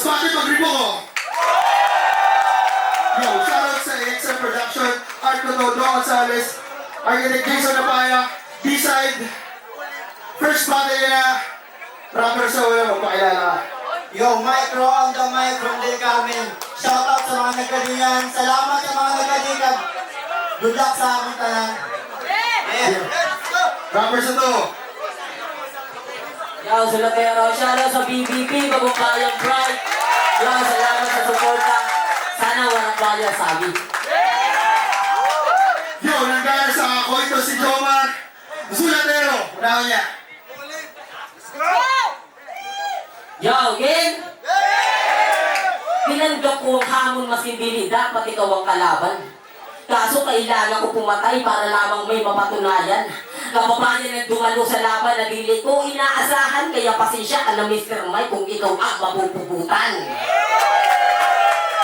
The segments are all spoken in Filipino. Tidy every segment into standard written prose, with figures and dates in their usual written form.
Mas bakit mag-rip ako? Yo, shoutout sa XM Production, Art Coto, Don Gonzalez, Architect Jason Napaya, B-side, first battle na, rapper sa ulo, magpakilala. Yo, Micro on the mic from Del Carmen. Shoutout sa mga nagkadinyan. Salamat sa mga nagkadikan. Good luck sa aming tanan. Yeah. Rapper sa to. Yo, Sulatero, shoutout sa BBP, Bagong Pride. Yo, salamat sa suporta. Sana walang bala sabi. Yo, nanggana sa ako, ito si Jomar Zulatero. Unahan niya. Yo, game! Tinanggap ko ang hamon mas hindi dapat ikaw ang kalaban. Kaso kailangan ko pumatay para lamang may mapatunayan. Kababayan na dumalo sa laban na dili ko inaasahan, kaya pasensya ka na Mr. Mike kung ikaw ang mapupuputan.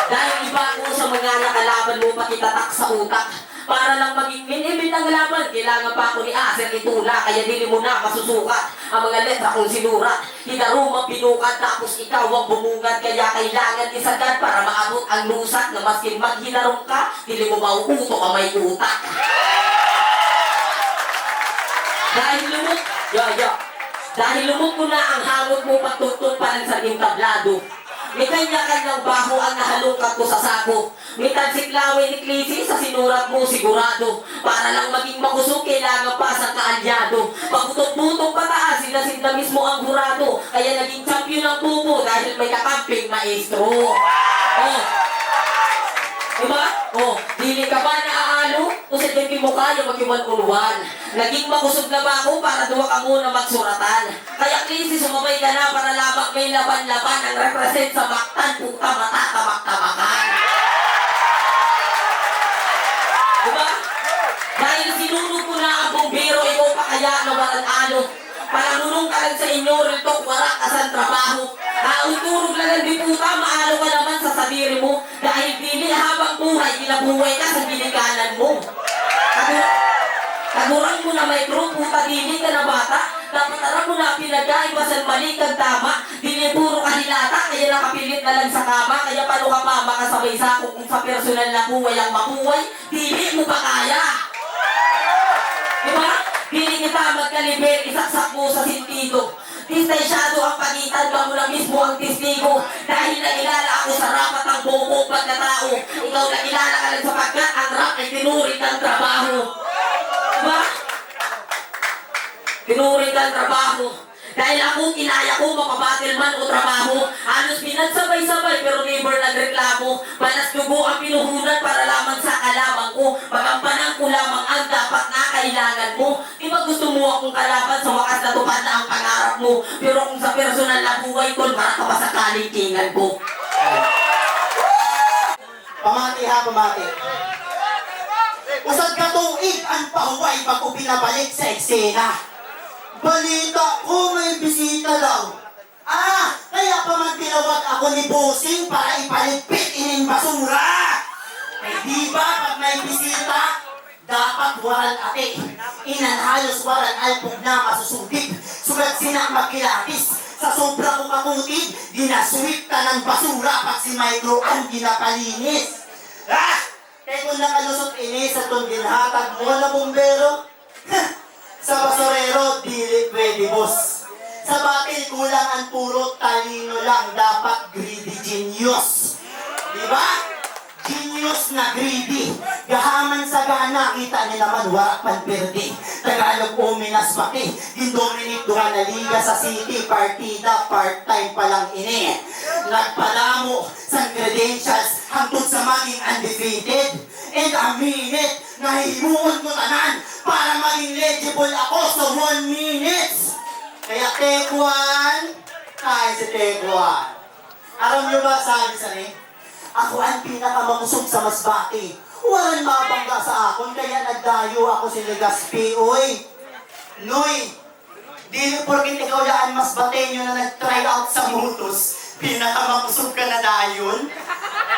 Dahil iba ko sa mga nakalaban mo pakitatak sa utak. Para lang maging minimit ang laban, kailangan pa ako ni Aser itula, kaya dili mo na masusukat ang mga letra kong sinurat. Hidarumang pinukat, tapos ikaw ang bumungad, kaya kailangan isagad para maabot ang lusat na maskin maghinarong ka, dili mo mauuto ka may utak. Dahil lumot mo na ang hangot mo pagtutong pa ng saging tablado. May kanya-kanyang baho ang nahalungkat ko sa sako. May tansiklawin ni Clissy sa sinurat mo sigurado. Para lang maging makusog, kailangan pa sa kaalyado. Pagbutok-butok pataas, sinasid na mismo ang hurado. Kaya naging champion ang tubo dahil may kakamping maestro. Oh. Diba? Oh, dili ka ba naaalo? Kung sa hindi mo kaya mag-iwan-uluan. Naging makusog na ba ako para duwa ka muna magsuratan? Kaya Clissy, sumabay ka na para lamang may laban-laban ang represent sa baktan, puta mata, tamak-tamakan. Diba? Dahil sinunog ko na ang bumbero, ikaw pa kaya na walang alo. Pananunong ka lang sa inyo, riltok, wala ka sa trabaho. Nauturog lang ng diputa, maalo ka naman sa sadiri mo. Dahil dili habang buhay, kinabuhay ka sa binikanan mo. Kagurang mo na may true, puta dili ka na bata. Dapat alam mo na pinagaiba sa mali kang tama. Dili puro kahilata, kaya nakapilit na lang sa kama. Kaya paano ka pa makasabay sa kung sa personal na buhay ang mabuhay, dili mo pa kaya. Diba? Dili kita magkaliber, isaksak mo sa sentido. Distansiyado ang pagitan, ba mo lang mismo ang testigo. Dahil nakilala ako sa rapat ng buko pagkatao. Ikaw nakilala ka lang sapagkat ang rap ay tinuring ng trabaho. Diba? Tinuring ng trabaho. Dahil ako, kinaya ko, mapabatil man o trabaho. Halos pinagsabay-sabay pero never nagreklamo. Balas dugo ang pinuhunan para lamang sa kalaban ko. Magampanan ko lamang ang dapat na kailangan mo. Di ba gusto mo akong kalaban, sa wakas natupad na ang pangarap mo. Pero kung sa personal na buhay ko, para ka pa sa kalintingan ko. Pamati ha, pamati. Usad ka tuig ang pahuway pag ko pinabalik sa eksena. Balita ko may bisita daw. Kaya pa man tinawag ako ni Bossing para ipaligpit ining basura. Ay di ba pag may bisita, dapat waran ate. Inanhalos waran alpog na masusubig. Sugat sinak magkilatis. Sa sobra kong makutid, dinasweet ka ng basura pag si Micro ang ginapalinis. Kaya kung nakalusot inis sa itong ginhatag mo na bumbero, sa basurero, dili pwede boss. Sa batil, kulang ang puro talino lang, dapat greedy genius. Diba? Genius na greedy. Gahaman sa gana, kita niya naman warak panperde. Tagalog uminas baki, Indominate duha na liga sa city, partida, part-time palang ini. Nagpadamo sa credentials, hangtod sa maging undefeated. And a minute, nahimuon ko tanan para maging legible ako sa 1 minutes. Kaya Tekwan, tayo si Tekwan. Aram nyo ba sabi sa ni? Ako ang pinakamanusog sa Masbate. Walang mabangga sa akon, kaya nagdayo ako si Legaspi. Uy, Noy, dili porkit ikaw daan Masbate nyo na nag-try out sa Mutos, pinakamanusog ka na dayon.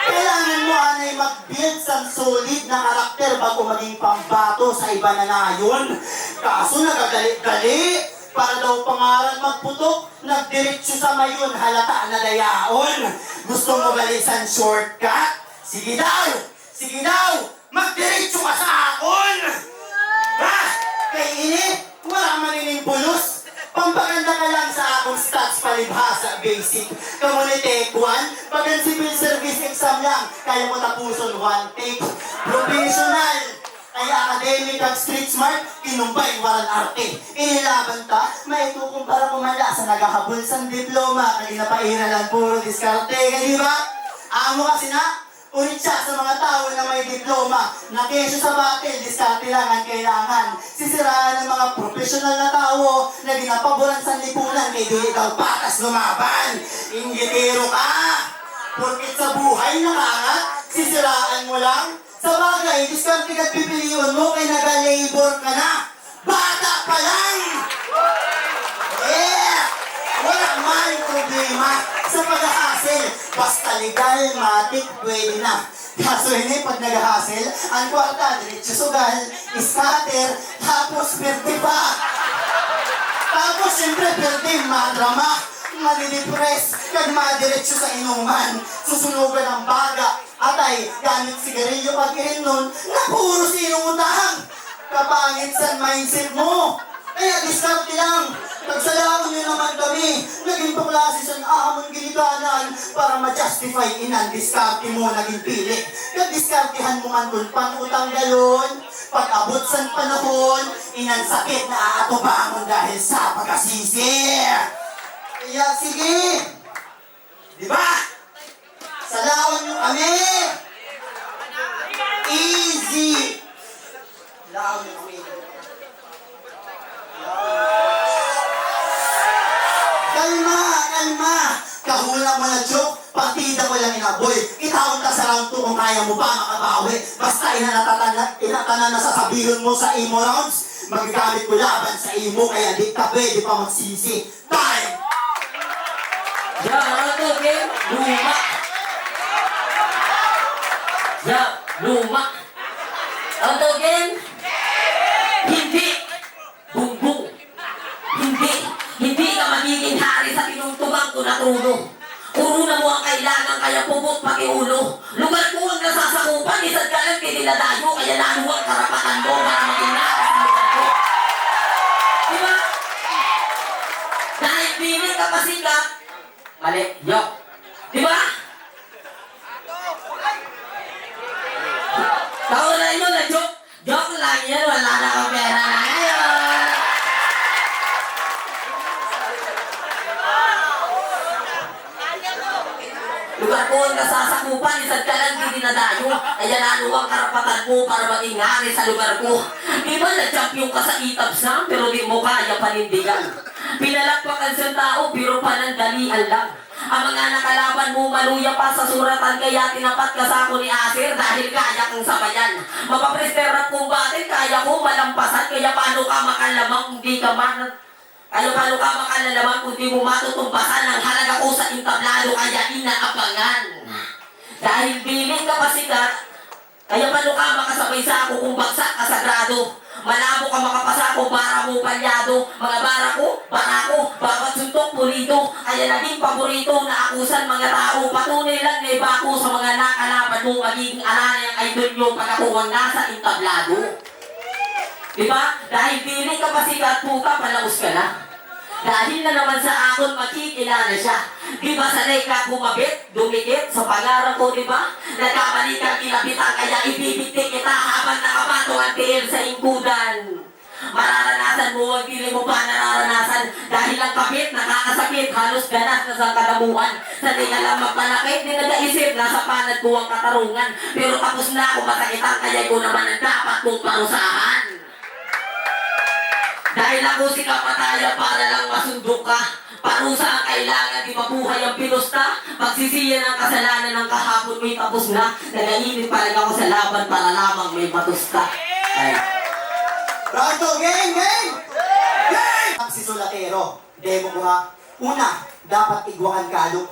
Kailangan mo anay mag-build sa solid na karakter bago maging pambato sa iba na nayon. Kaso nagagalit-galit, Para daw pangaran magputok, nagdiretso sa mayon, halata na dayaon. Gusto mo balisan shortcut? Sige daw, magdiretso ka sa akon! Ha? Kay ini, wala manining pulos. Pampaganda ka lang sa akong stats palibhasa basic. Community 1, pag ang civil service exam lang, kaya mo tapuson 1 take. Professional, kaya academic ang street smart, kinumbay waran arte. Inilaban ta, may kukumpara ko man sa nagahabol sa diploma, kanina pa iralan puro diskarte, di ba? Amo kasi na, ulit siya sa mga tao na may diploma, na kesyo sa batil, diskarte lang ang kailangan. Sisiraan ng mga professional na tao na ginapaboran sa lipunan, kay di ikaw patas lumaban. Inggitero ka! Porkit sa buhay nakangat, sisiraan mo lang. Sa bagay, diskarte ka't pipiliyon mo, kay naga-labor ka na. Bata pa lang! Yeah! Wala man problema sa pag-hassle. Basta legal, matik, pwede na. Kaso hindi, pag nag-hassle, ang kwarta, diretso sugal, scatter, tapos perde pa. Tapos siyempre perde, madrama, madidepress, kag madiretso sa inuman, susunugan ang baga, atay, gamit sigarilyo pag nun, na puro sinutang. Kapangit sa mindset mo. Kaya diskarte lang. Pagsalaan nyo naman kami, naging paklase sa ahamon ginikanan para ma-justify inan diskarte mo naging pili. Kadiskartehan mo man dun pang-utang galon, pag-abot sa panahon, inan sakit na aatubangon dahil sa pagkasisi. Kaya sige, di ba? Salaon nyo kami! Easy! Salaon nyo kami. Kalma! Kahula mo na joke, partida ko lang inaboy. Itawag ka sa round 2 kung kaya mo pa makabawi. Basta inatana na sasabihin mo sa imo rounds. Magagamit ko laban sa imo, kaya di ka pwede pa magsisi. Time! Ano to, game? Luma. Luma. Ano to, game? Hindi. Bumbong. Hindi ka magiging hari sa tinungtubang ko na trono. Kuruna mo ang kailangan, kaya pubot pati ulo. Lugar ko ang nasasakupan, isang ka lang kiniladayo, kaya lalo ang karapatan mo para maging nara sa lugar ko. Diba? Dahil piling ka pa sikat, mali, yok. Diba? Taon na yun na joke. Joke lang yan, wala na akong pera na ngayon. Lugar ko ang nasasakupan, isang ka lang di dinadayo. Kaya lalo ang karapatan mo para maging hari sa lugar ko. Di ba na-champion ka sa itabs na, pero di mo kaya panindigan. Pinalakpakan sa tao, pero panandalian lang. Ang mga nakalaban mo maluya pa sa suratan, kaya tinapat ka sa ako ni Aser dahil kaya kong sabayan. Mapapresterap kong batin, kaya ko malampasan, kaya paano ka makalamang kung di ka man... Paano ka makalalaman kung di mo matutumpasan ang halaga ko sa intablado, kaya inaabangan. Dahil biling ka pa sikat, kaya paano ka makasabay sa ako kung bagsak ka sa grado. Malabo ka makapasa kung bara mo palyado. Mga barako, bawat suntok pulido. Kaya naging paborito na akusan mga tao. Patunay lang na ibako sa mga nakalaban mo, magiging alanay ang idol nyo pag ako ang nasa intablado. Diba? Dahil piling ka pa sikat, puta, palaos ka na. Dahil na naman sa akon makikilala siya. Diba sanay ka kumabit, dumikit sa pangarap ko, diba? Nagkamali kang kinabitan, kaya ibibigtik kita habang nakapato ang tiil sa ingkudan. Mararanasan mo ang pili mo pa nararanasan. Dahil ang kapit, nakakasakit, halos ganas na sa kadamuan. Sanay ka lang magpanakit, di nag-aisip, nasa panad ko ang katarungan. Pero tapos na ako masakitan, kaya ko naman ang dapat mong parusahan. Dahil ako si kapataya para lang masundok ka. Parusa ang kailangan, di mabuhay ang pinusta. Pagsisiyan ang kasalanan ng kahapon may tapos na. Nagainit pa rin ako sa laban para lamang may matusta. Ay. Round 2, game! Ang si Solatero, demo ko ha. Una, dapat igwakan kalok.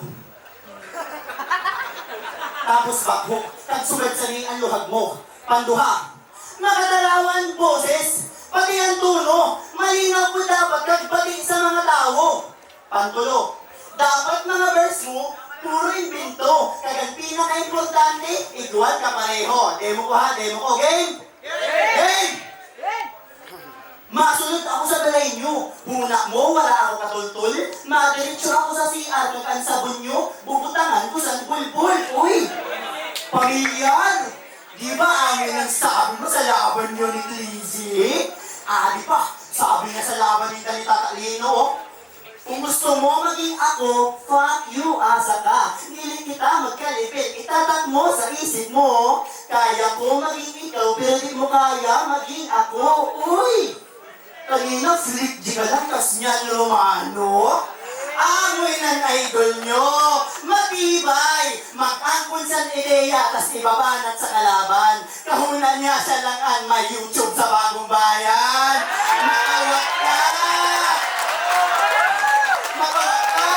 Tapos bakhok, tagsugat sa ang luhag mo. Panduha, makadalawan boses, pati ang tono, malinaw po dapat kagbati sa mga tao. Pantulo, dapat mga verse mo, puro invento. Kagang pinaka-importante, igual ka pareho. Demo ko ha, demo ko. Game? Game! Masunod ako sa balay nyo. Huna mo, wala ako katultul. Madiretso ako sa CR kung ang sabon nyo. Bubutangan ko sa pulpul. Uy! Pamilyan! Di ba amin ang sabi mo sa laban nyo ni Clizzy? Di ba? Sabi niya sa laban ni Tata Lino. Kung gusto mo maging ako, fuck you, asa ka. Hindi kita magkalipit. Itatak mo sa isip mo. Kaya ko maging ikaw, pero di mo kaya maging ako. Uy! Kanina, flip di ka lang, kas niyan Romano. Amoy ng idol nyo. Matibay. Mag-angkon sa ideya, tas ibabanat sa kalaban. Kahunan niya sa langan, may YouTube sa bagong bayan. Makawak ka. Makawak ka.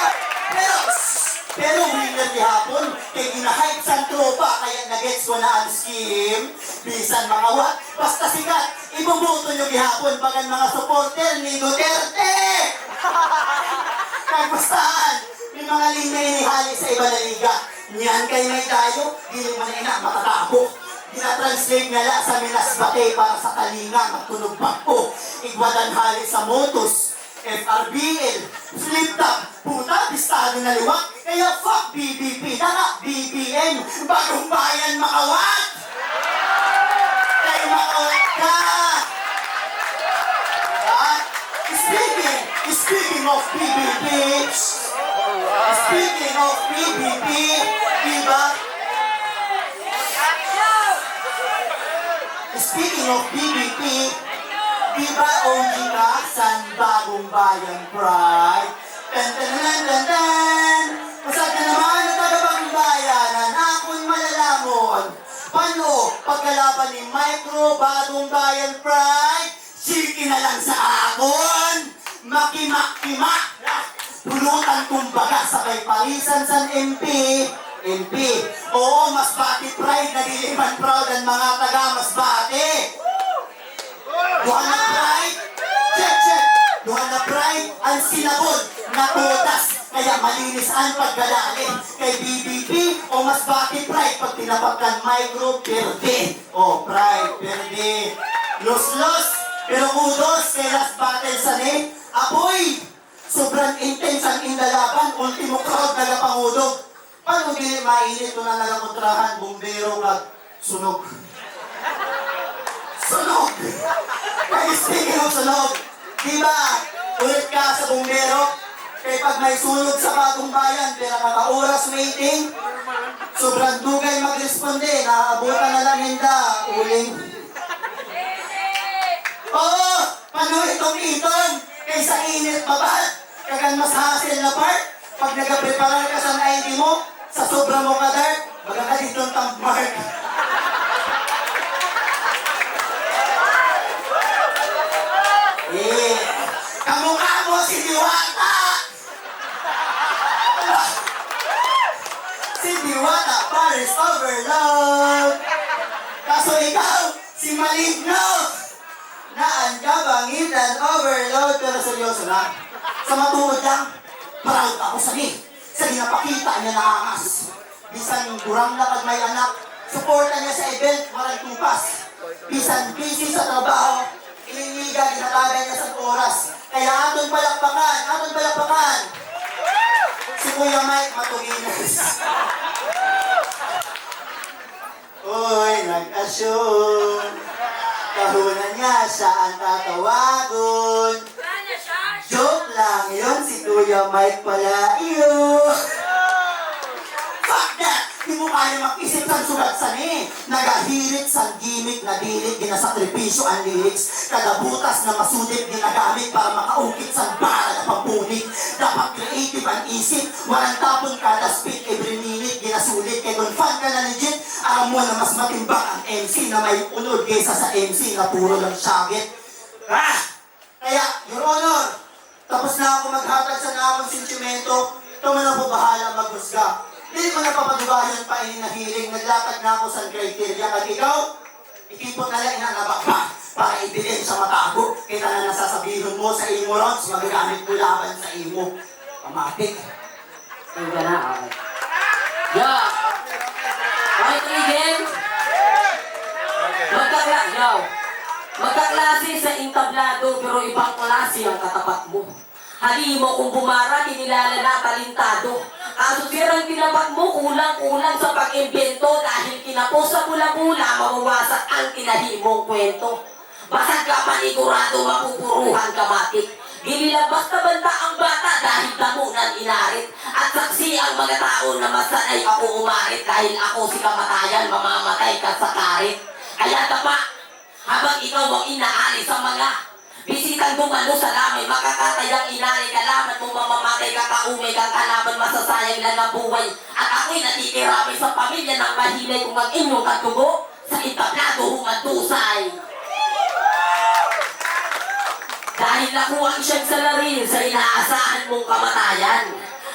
Pero winner di hapon, kay ginahype sa tropa, kaya nagets ko na ang scheme. Bisan mga wat, basta sikat, ibubuto nyo gihapon bagan mga supporter ni Duterte. Kagustaan, may mga linya inihali sa iba na liga. Niyan kay may dayo, dili man ina matatabok. Ginatranslate nga la sa minasbate para sa kalinga, magtunog bako. Igwadan hali sa motos. FRBL, flip top, puta, bistado na liwak, kaya fuck BBP, daka BBM, bagong bayan makawat! Kaya makawat ka! Diba? Speaking of BBP, diba? Speaking of BBP, diba OG ka sa bagong bayan pride? Tan tan tan tan tan. Pasag na naman ang taga-bagong bayanan, ako'y malalamon. Paano pagkalaban ni Micro bagong bayan pride? Siki na lang sa akon. Makimak-kimak. Pulutan kumbaga sabay parisan sa MP. Oo, Masbate pride, nagiliman proud ang mga taga Masbate. Duha na pride, check. Duha na pride, ang sinabod na todas. Kaya malinis ang paggalangin. Kay BBP o Masbate pride, pag tinapagkan Micro, perde. Pride, perde. Los, pero kudos kay last battle sa ne. Apoy, sobrang intense ang indalaban. Ultimo crowd nagapangudog. Paano di mainit kung na nagakontrahan, bumbero kag sunog? Sunog! Kaya speaking of sunog, diba, ulit ka sa bumbero, kaya pag may sunog sa bagong bayan, pero nakaka-oras waiting, sobrang dugay mag-responde, nakaabutan na lang hinda, uling. Oo, paano itong kaya sa init babal, kagan mas hassle na part, pag nag-prepare ka sa ID mo, sa sobra mo ka dart, baga ka dito ang thumb mark. Kamukha mo si Diwata! Si Diwata, Paris Overload! Kaso ikaw, si Maligno! Naan ka bangitan overload, pero seryoso na. Sa matuod lang, proud ako sa ginapakita niya na angas. Bisan kurang na pag may anak, suporta niya sa event, walang tupas. Bisan busy sa trabaho, ililiga, ginatagay niya sa oras. Kaya aton palakpakan. Si Kuya Mike Matuginas. Uy, nag-assume. Kahunan niya siya ang tatawagon. Joke lang yun, si Kuya Mike pala iyo. Fuck that! Di mo kaya mag-isip sa sugat sa Nagahirit sa gimmick na dilit, ginasakripisyo ang lyrics. Kada butas na masudit, ginagamit para makaukit sa bara na pampunit. Dapat creative ang isip, walang tapon kada speak every minute, ginasulit. Kaya kung fan ka na legit, alam mo na mas matimbang ang MC na may unod kaysa sa MC na puro lang syagit. Kaya, Your Honor, tapos na ako maghatag sa nakakong sentimento, ito mo na po bahala maghusga. Hindi ko napapadubayan pa na hearing, naglatag na ako sa criteria. At ikaw, ikipot na lang inanabak pa. para ibilin sa matago. Kita na nasasabihin mo sa imo rounds, magagamit mo laban sa imo. Pamatik. Ay, ka na. Okay. Yeah. Okay, three games. Magkaklase sa entablado pero ibang klase ang katapat mo. Halimo kung bumara, kinilala na talintado. Kaso sirang tinapat mo, kulang-kulang sa pag-imbento dahil kinapos sa pula-pula, mawawasak ang kinahimong kwento. Basag ka panigurado, mapupuruhan ka matik. Ginilabas na banda ang bata dahil damunan inarit. At saksi ang mga tao na masanay ako umarit dahil ako si kamatayan, mamamatay ka sa karit. Kaya tapa, habang ikaw ang inaalis sa mga bisitang dumalo sa lamay, makakatayang inari, kalaman mo mamamatay ka, kaumay kang kalaban, masasayang lang ang buhay. At ako'y natitirami sa pamilya ng mahilay kung ang inyong katugo sa entablado humadusay. Dahil nakuha siyang salarin sa inaasahan mong kamatayan.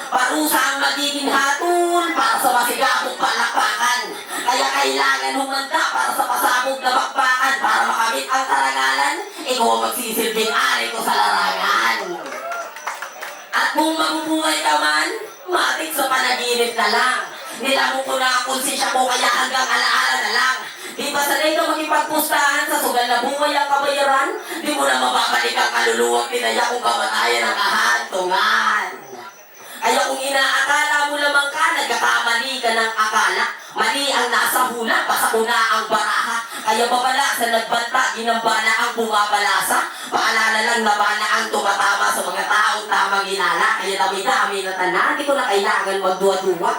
Parusa ang magiging hatol para sa masigabong palakpakan. Kaya kailangan humanda para sa pasabog na bakbakan. Para makamit ang karangalan, ikaw ang magsisilbing ari ko sa larangan. At kung mabubuhay ka man, matik sa panaginip na lang. Nilamong ko na ang konsensya ko kaya hanggang alaala na lang. Di ba sanay ka makipagpustahan sa sugal na buhay ang kabayaran? Di mo na mababalik ang kaluluwang tinaya kung kamatayan ang kahantungan. Kaya kung inaakala mo lamang ka, nagkakamali ka ng akala. Mali ang nasa hula, basta ko na ang baraha. Kaya babala sa nagbanta, ginambala ang bumabalasa. Paalala lang na bana ang tumatama sa mga taong tamang inala. Kaya dami-dami na tanan, di ko na kailangan magduwa-duwa.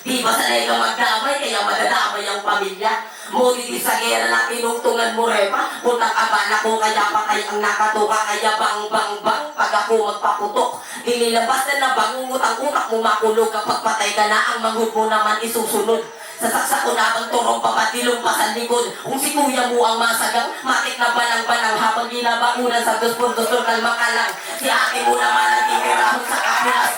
Di ba sanay ka magdamay, kaya madadamay ang pamilya. Ngunit sa gera na tinungtungan mo repa, puntang abala ko kaya patay ang nakatuka, kaya bang pag ako magpaputok. Inilabas na na bangungot ang utak mo makulog, kapag patay ka na ang manghud mo naman isusunod. Sasaksak ko na ang turong papatilong pa sa likod. Kung si kuya mo ang masagang, matik na balang-balang habang ginabangunan sa dos-por-dos kalma ka lang. Si ate mo naman ang titirahon sa kapulas.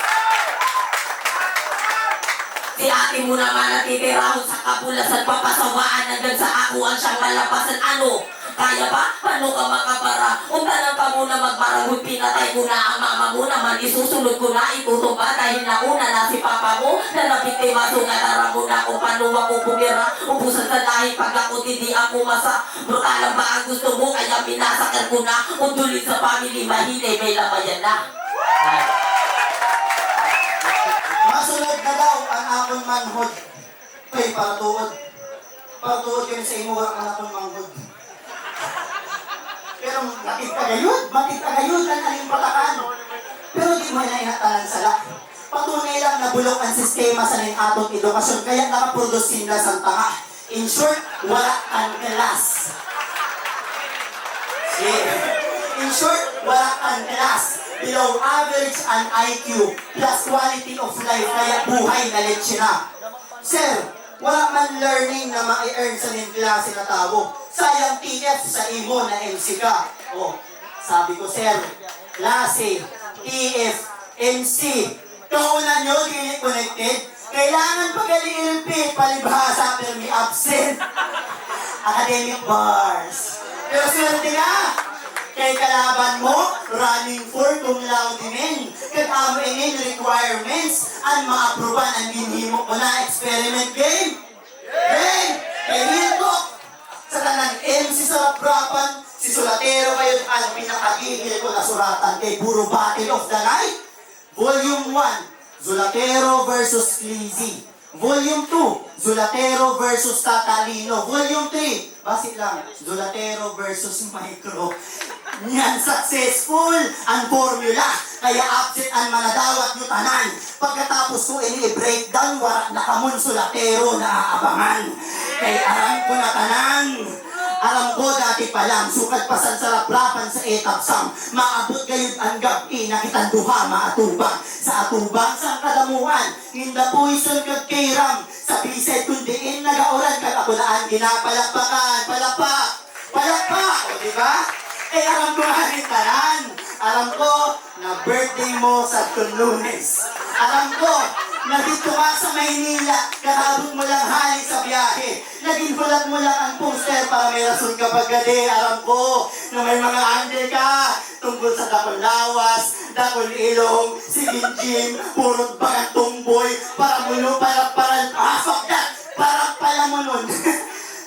Si ate mo naman natitirahon sa kapulasan, papasawaan hanggang sa ako ang siyang malapasan. Ano? Kaya ba? Paano ka makabara? Untanan ka muna magmarahon, pinatay ko na ang mama mo naman, isusunod ko na, itutumba dahil nauna na si papa mo, na napiktima, sungatara mo na kung paano ako bumira, ubusan sa lahi pag ako hindi ako masa. Brutalan ba ang gusto mo? Kaya minasakan ko na, undulit sa family, mahilay, may lamayan na. Masunod na daw ang akong manhod. Ay, paratuod. Paratuod yun sa imo ang akong manhod. Pero matid kagayod ang aling patakan. Pero di mo na inatalan sala. Patunay lang na bulok ang sistema sa atong edukasyon, kaya nakaproduce sila sa tanga. In short, wala ang class. In short, wala ang class. Below average and IQ plus quality of life, kaya buhay na lechon na. Sir, wala man learning na ma-earn sa ning klase na tao. Sayang TF sa imo na MC ka. Oh, sabi ko sir, klase, TF, MC, kaunan nyo, di connected. Kailangan pagaling ilpit, palibhasa, pero may absent. Academic bars. Pero swerte ka. Kay kalaban mo, running for cum laude men. Katamo inin requirements, ang maaproban ang ginhimo ko na experiment game. Game! Kay Hilcock, sa tanang MC sa raprapan, si Sulatero kayo ang pinakagigil ko na suratan kay Puro Battle of the Night. Volume 1, Zulatero versus Clizzy. Volume 2, Zulatero versus Tatalino. Volume 3, basit lang, Zulatero versus Micro. Yan, successful ang formula. Kaya absent ang manadawat nyo tanan. Pagkatapos ko ini-breakdown, wala na kamon Zulatero na aabangan. Kaya aram ko na tanan. Alam ko dati pa lang, sukat pasan sa laplapan sa etapsam. Maabot gayud ang gabi, nakitang duha maatubang. Sa atubang sa kadamuhan, hinda poison kag kairam. Sa bisay kundiin nagauran kag akulaan, ginapalakpakan, palakpak, o diba? Eh alam ko nga rin tanan. Alam ko na birthday mo sa Lunes. Alam ko na dito ka sa Maynila, karabot mo lang halik sa biyahe. Naging hulat mo lang ang poster para may rason ka pagkadi. Alam ko na may mga angle ka tungkol sa dakol lawas, dakol ilong, si Ginjin, purot bagang tumboy, para mulo, para fuck that! Parang pala mo nun.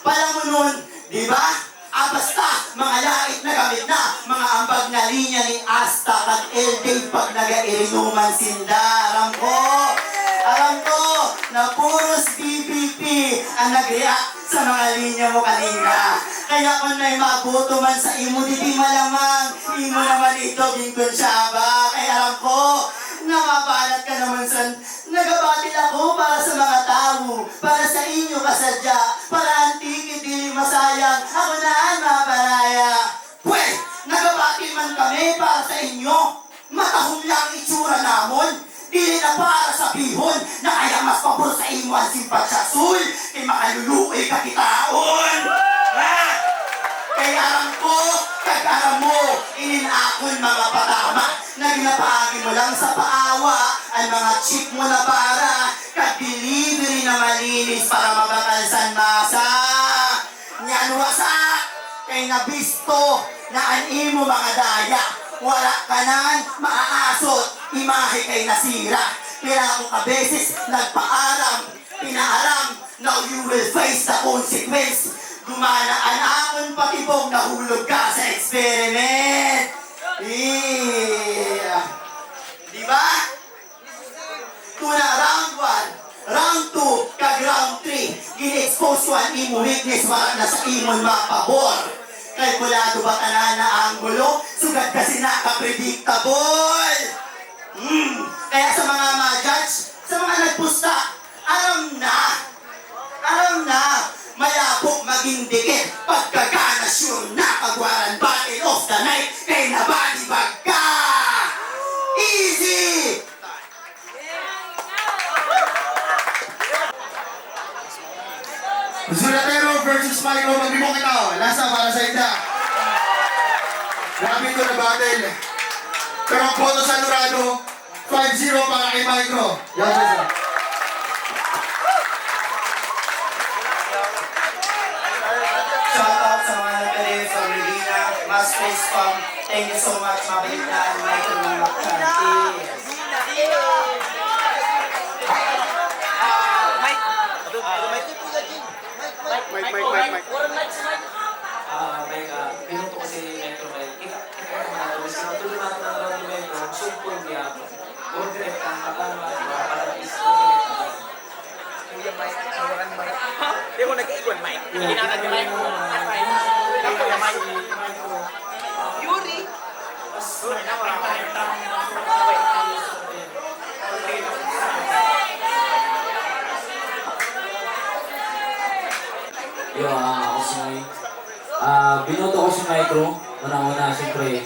Pala mo nun, di ba? Basta, mga lait na gamit na, mga ambag na linya ni Asta at Elday pag nag-airinuman sinda. Alam ko na puros PPP ang nag-react sa mga linya mo kanina. Kaya kung may mabuto man sa imo, di malamang, imo naman ito, gingkon siya ba? Kaya alam ko, namabalat ka naman sa nagabatil ako para sa mga tao, para sa inyo kasadya, para antikit dili masayang, ako na ang maparaya. Pwes, nagabatil man kami para sa inyo, matahong lang itsura namon, dili na para sa bihon, na kaya mas pabor sa imo ang simpatsyasul, kay makaluluoy ka kitaon. Kaya alam ko, kag-aram mo, ininakon mga patama, na ginapaagi mo lang sa paawa, ang mga chip mo na para, kag-delivery na malinis para mabakalsan masa. Nyan wasak, kay nabisto, na animo mga daya, wala ka nan, maaasot, imahe kay nasira. Kaya ako kabeses, nagpaaram, pinaaram, now you will face the consequence. Gumana ang akon patibog, nahulog ka sa experiment. Yeah. Diba? Tuna round 1, round 2, kag round 3, gin-expose ko ang imo weakness para na sa imon mapabor. Kalkulado ba tanan na anggulo? Sugad kasi naka-predictable. Kaya sa mga ma-judge, sa mga nagpusta, alam na, malapok maging dikit, pagkagana sure na pagwaran battle of the night, kay nabadibag ka! Easy! Zulatero versus Micro, magbibok ito. Lasa para sa inda. Grabe ito na battle. Pero ang boto sa Lurado, 5-0 para kay Micro. Yan, yan. Shoutout sa mga nagkalim from Medina, Mas Face Farm. Thank you so much, mabalik na ang Michael ng Makanti. Pinuto ko si Metro Mike. Kaya naman ako, tuloy na ako ng ni Metro, super niya ako. Or direct ang pagkama, para is Kuya Mike, hawakan mo Mike. Ha? Di ko nag-iwan Mike. Ginagad ni Mike. Tapos na Mike. Yuri! ako si Mike. Binoto ko si Micro. Unang-una, siyempre,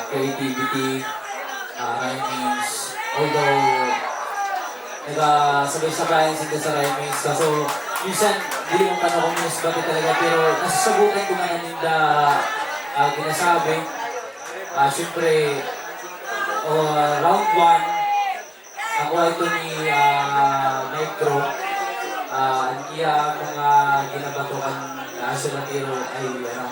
creativity, rhymings. Although, nagsabay-sabayan sila sa rhymings. Kaso, minsan, hindi yung tanong ko bati talaga. Pero, nasasabutan ko na nila ginasabi. Siyempre, round 1, ako ito ni Micro. Ang iya mga ginabatukan na Sulatero ay bukan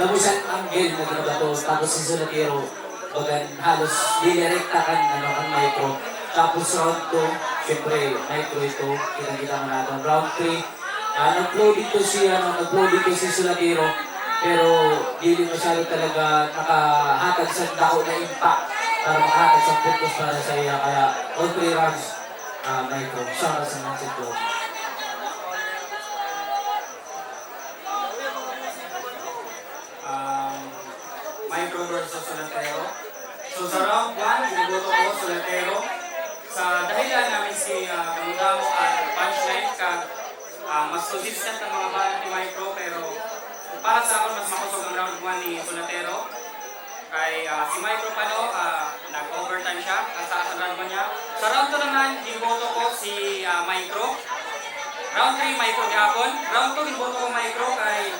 damo siyang angle na ginabato, tapos si Sulatero bukan halos didirekta kan Micro. Tapos round 2, syempre Micro ito, kita mo natin. Round 3, nag-flow dito si Sulatero, pero hindi masyado talaga nakahatag sa dako na impact para makahatag sa focus para sa iya. Kaya all 3 rounds, Micro. Shout out sa Mindset Club. Micro versus Sulatero. So sa round 1, biniboto ko Sulatero. Sa dahilan namin si Kamudamo at punchline ka, mas consistent ang mga balat ni Micro, pero para sa akin mas makusog ang round 1 ni Sulatero. Kay si Micro Pano, nag-overtime siya at sa round 1 niya. Sa round 2 naman, biniboto ko si Micro. Round 3, Micro gihapon. Round 2, biniboto ko Micro kay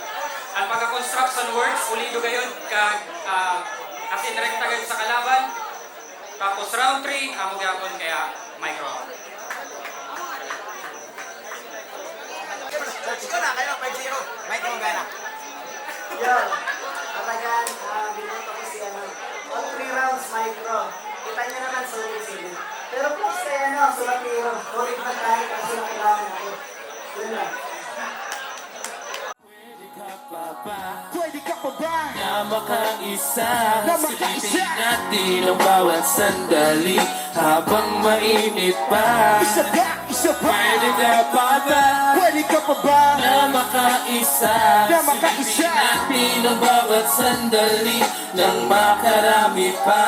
ang pagka-construction words, ulido gayon as in rekta gayon sa kalaban. Tapos round 3, amo gyapon kaya Micro. Mike mo gana. Yun. Matagal, binoto ko si all 3 rounds micro. Kita niyo naman sulit. Pero plus kay Sulatero. Ulit na tayo kasi nakailangan ako. Yun lang. Pwede ka pa ba? Na makaisa, sulitin natin ang bawat sandali habang mainit pa. Isa pa! Pwede ka pa ba? Pwede ka pa ba? Na makaisa, Na makaisa. sulitin natin ang bawat sandali nang makarami pa.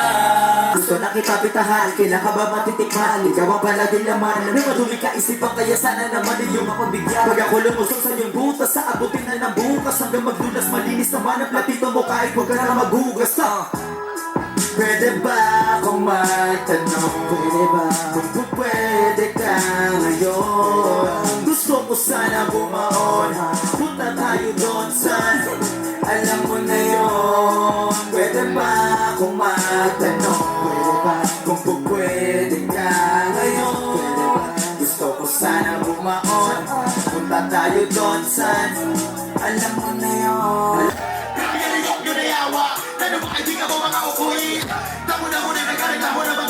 Gusto na kita pitahan, kailan ka ba matitikman? Ikaw ang palagi laman, may madumi ka isipan, kaya sana naman iyong mapagbigyan. Pag ako lumusok sa iyong butas, sa abutin na ng bukas hanggang magdulas, malinis naman ang platito mo kahit huwag ka na magugas. Pwede ba akong magtanong? Pwede ba? Kung pwede ka ngayon, gusto ko sana bumaon. Punta tayo doon son, alam mo na yun. Pwede ba akong magtanong? Pwede ba? Kung pwede ka ngayon, pwede ba? Gusto ko sana bumaon. Punta tayo doon son, alam mo na yun. Grabe ka rin yung yawa. Ano ba kaibigan mo mga ukuy? Damo na nagkaroon na mo na ba